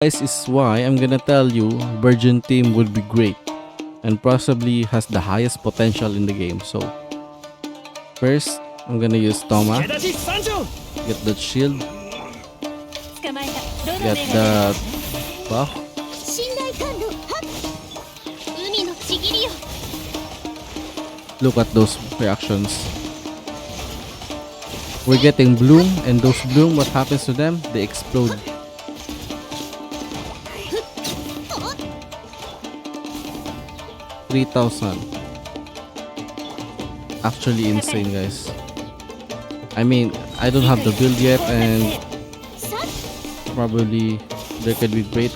This is why I'm gonna tell you Burgeon team would be great and possibly has the highest potential in the game. So first I'm gonna use Thoma, get the shield, get the buff. Look at those reactions. We're getting bloom, and those bloom, what happens to them? They explode. $3,000. Actually insane, guys. I mean, I don't have the build yet, and probably there could be great.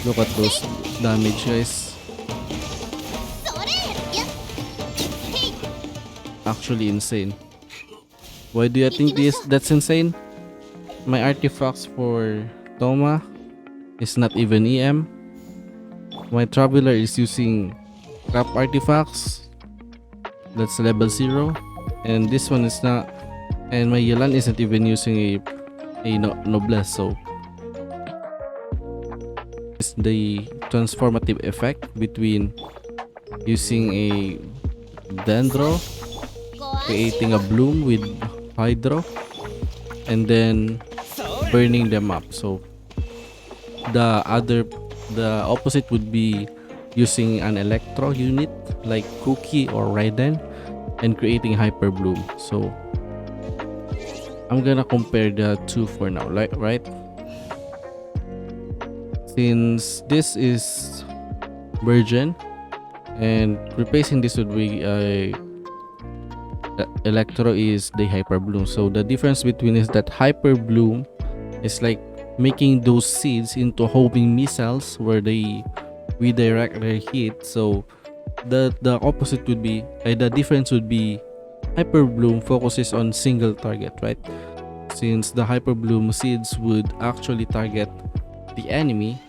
Look at those damage, guys. Actually insane. Why do you think that's insane? My artifacts for Thoma is not even EM. My Traveler is using crap artifacts. That's level 0. And this one is not. And my Yelan isn't even using a noblesse, so it's the transformative effect between using a Dendro, creating a bloom with hydro, and then burning them up. So the opposite would be using an electro unit like Cookie or Raiden and creating hyper bloom. So I'm gonna compare the two for now, right? Since this is Burgeon and replacing this would be Electro is the hyper bloom. So the difference between is that hyper bloom is like making those seeds into homing missiles where they redirect their heat. So the opposite would be the difference would be hyper bloom focuses on single target, right? Since the hyper bloom seeds would actually target the enemy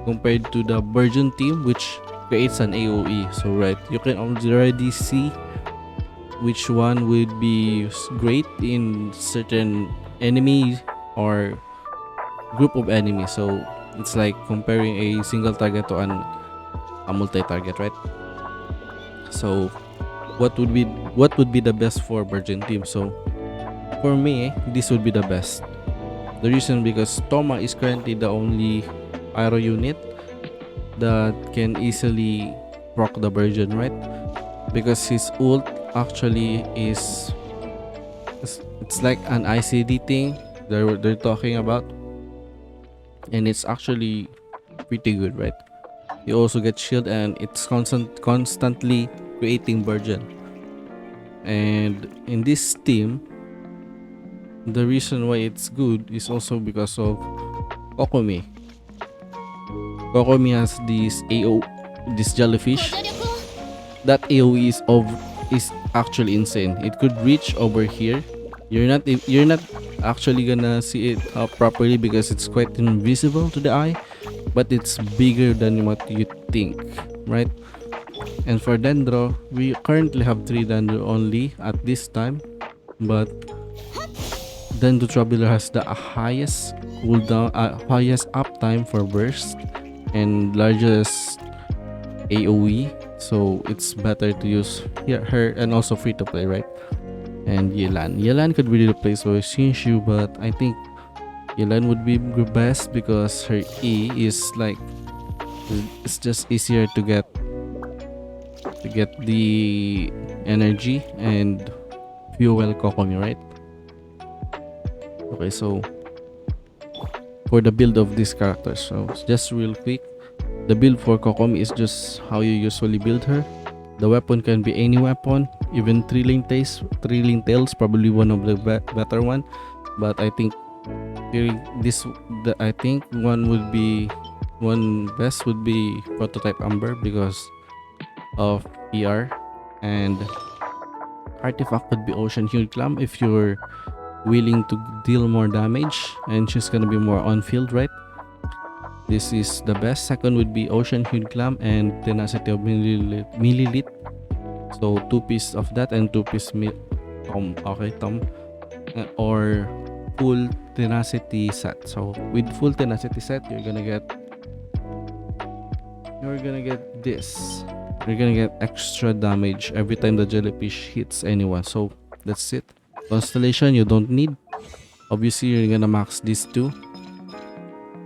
compared to the Burgeon team, which creates an AoE. So right, you can already see which one would be great in certain enemy or group of enemies. So it's like comparing a single target to a multi-target, right? So what would be the best for Burgeon team? So for me, this would be the best. The reason because Thoma is currently the only pyro unit that can easily proc the Burgeon, right? Because his ult actually is it's like an ICD thing they're talking about, and it's actually pretty good, right? You also get shield, and it's constantly creating Burgeon. And in this team, the reason why it's good is also because of Kokomi. Kokomi has this jellyfish. That AoE is actually insane. It could reach over here. You're not actually gonna see it properly because it's quite invisible to the eye, but it's bigger than what you think, right? And for Dendro, we currently have 3 Dendro only at this time, but Dendro Traveler has the highest cooldown, highest uptime for burst, and largest AoE. So it's better to use her, and also free to play, right? And Yelan could be replaced by Shinshu, but I think Yelan would be the best because her E is like it's just easier to get the energy and fuel Kokomi, right? Okay, so for the build of these characters, so just real quick, the build for Kokomi is just how you usually build her. The weapon can be any weapon, even Thrilling Tails, probably one of the better one. But I think one best would be Prototype Amber because of PR, and artifact could be Ocean Hued Clam if you're willing to deal more damage, and she's gonna be more on field, right? This is the best. Second would be Ocean Hued Clam and Tenacity of Millilith. So 2 piece of that and 2 piece meat. Okay, Tom. Or full tenacity set. So with full tenacity set, you're gonna get this. You're gonna get extra damage every time the jellyfish hits anyone. So that's it. Constellation you don't need. Obviously you're gonna max these two.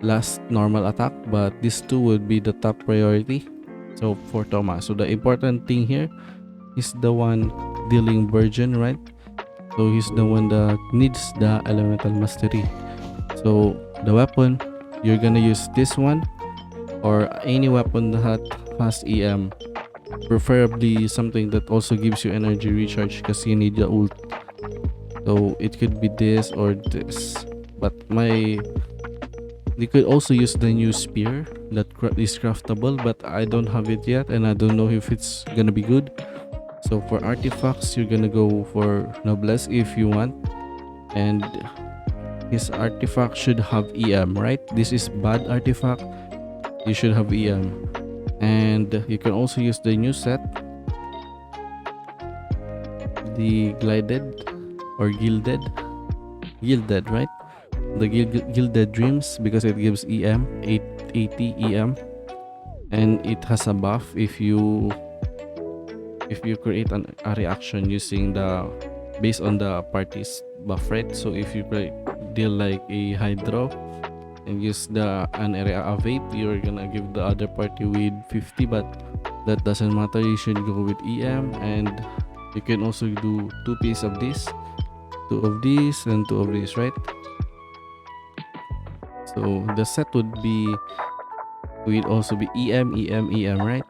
Last normal attack, but these two would be the top priority. So for Thoma. So the important thing here is the one dealing Burgeon, right? So he's the one that needs the elemental mastery. So the weapon, you're gonna use this one or any weapon that has EM, preferably something that also gives you energy recharge because you need the ult. So it could be this or this, but you could also use the new spear that is craftable, but I don't have it yet and I don't know if it's gonna be good. So for artifacts, you're gonna go for Noblesse if you want, and his artifact should have EM, right? This is bad artifact, you should have EM. And you can also use the new set, the glided or gilded, right? The gilded dreams, because it gives EM 880 EM, and it has a buff if you create a reaction using based on the party's buff, right? So if you deal like a hydro and use an area of vape, you're gonna give the other party with 50, but that doesn't matter. You should go with EM, and you can also do 2 pieces of this, 2 of these, and 2 of these, right? So the set would also be EM, right?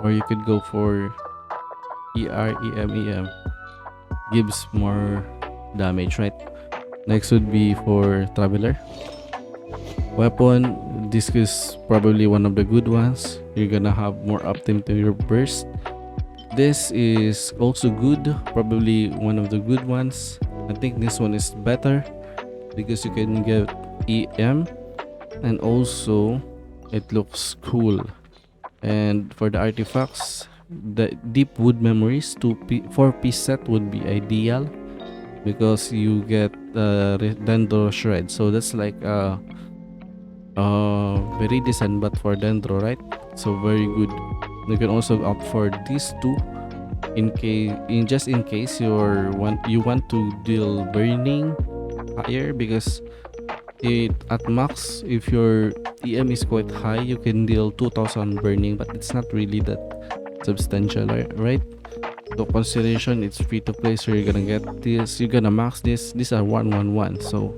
Or you could go for EM, gives more damage, right? Next would be for Traveler. Weapon, this is probably one of the good ones. You're gonna have more uptime to your burst. This is also good, probably one of the good ones. I think this one is better because you can get EM and also it looks cool. And for the artifacts, the deep wood memories 4-piece set would be ideal because you get Dendro shred. So that's like very decent, but for Dendro, right? So very good. You can also opt for these two in case you want to deal burning higher, because at max, if your EM is quite high, you can deal 2000 burning, but it's not really that substantial, right? So consideration, it's free to play, so you're gonna get this, you're gonna max this. These are 111, so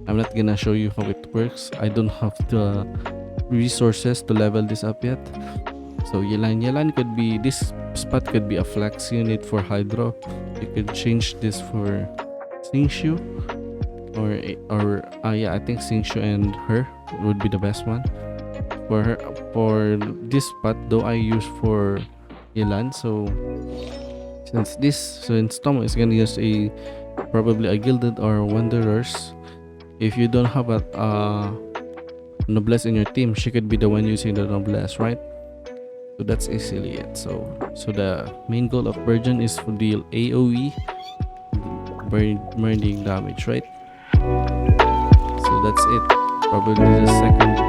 I'm not gonna show you how it works. I don't have the resources to level this up yet. So Yelan could be, this spot could be a flex unit for Hydro. You could change this for Singshu, yeah, I think Singshu and her would be the best one for her. For this spot though, I use for Yelan. So since Thoma is gonna use probably a gilded or wanderers, if you don't have a noblesse in your team, she could be the one using the noblesse, right? So that's easily it. So the main goal of Burgeon is to deal AoE burning damage, right? So that's it. Probably the second